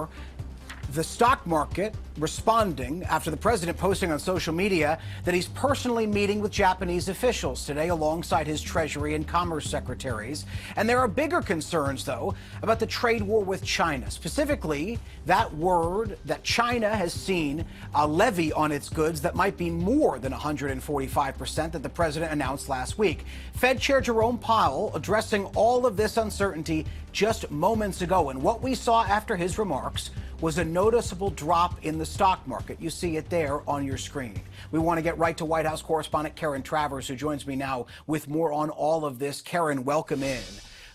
hour. The stock market responding after the president posting on social media that he's personally meeting with Japanese officials today alongside his Treasury and Commerce secretaries. And there are bigger concerns, though, about the trade war with China. Specifically, that word that China has seen a levy on its goods that might be more than 145% that the president announced last week. Fed Chair Jerome Powell addressing all of this uncertainty just moments ago. And what we saw after his remarks was a noticeable drop in the stock market. You see it there on your screen. We want to get right to White House correspondent Karen Travers, who joins me now with more on all of this. Karen, welcome in.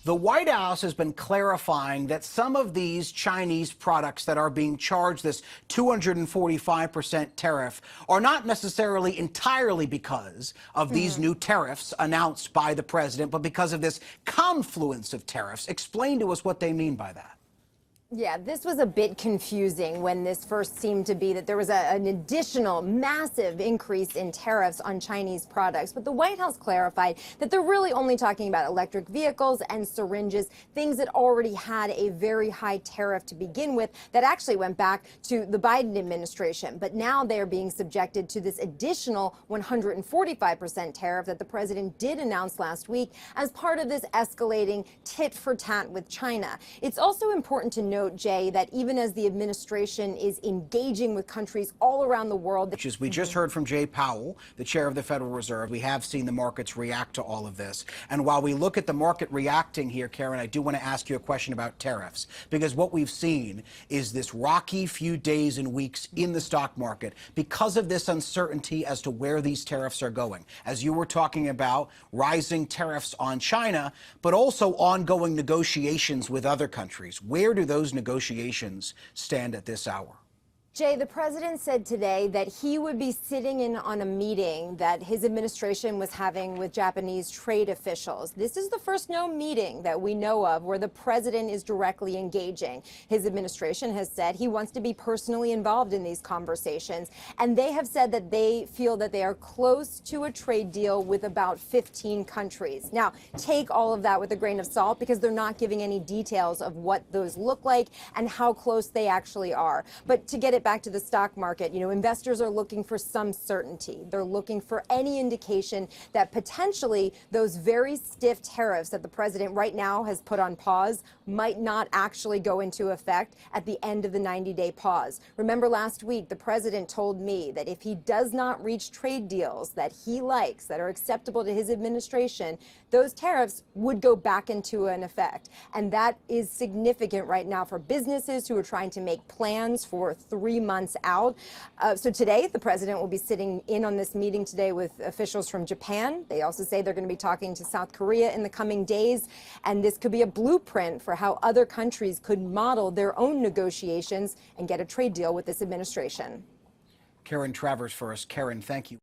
The White House has been clarifying that some of these Chinese products that are being charged this 245% tariff are not necessarily entirely because of these new tariffs announced by the president, but because of this confluence of tariffs. Explain to us what they mean by that. Yeah, this was a bit confusing when this first seemed to be that there was an additional massive increase in tariffs on Chinese products. But the White House clarified that they're really only talking about electric vehicles and syringes, things that already had a very high tariff to begin with that actually went back to the Biden administration. But now they are being subjected to this additional 145% tariff that the president did announce last week as part of this escalating tit for tat with China. It's also important to note, Jay, that even as the administration is engaging with countries all around the world. Which is, we just heard from Jay Powell, the chair of the Federal Reserve. We have seen the markets react to all of this. And while we look at the market reacting here, Karen, I do want to ask you a question about tariffs, because what we've seen is this rocky few days and weeks in the stock market because of this uncertainty as to where these tariffs are going. As you were talking about, rising tariffs on China, but also ongoing negotiations with other countries. Where do those negotiations stand at this hour? Jay, the president said today that he would be sitting in on a meeting that his administration was having with Japanese trade officials. This is the first known meeting that we know of where the president is directly engaging. His administration has said he wants to be personally involved in these conversations, and they have said that they feel that they are close to a trade deal with about 15 countries. Now, take all of that with a grain of salt because they're not giving any details of what those look like and how close they actually are. But to get it back to the stock market, investors are looking for some certainty. They're looking for any indication that potentially those very stiff tariffs that the president right now has put on pause might not actually go into effect at the end of the 90-day pause. Remember last week, the president told me that if he does not reach trade deals that he likes, that are acceptable to his administration, those tariffs would go back into an effect. And that is significant right now for businesses who are trying to make plans for 3 months out. So today, the president will be sitting in on this meeting today with officials from Japan. They also say they're going to be talking to South Korea in the coming days. And this could be a blueprint for how other countries could model their own negotiations and get a trade deal with this administration. Karen Travers for us. Karen, thank you.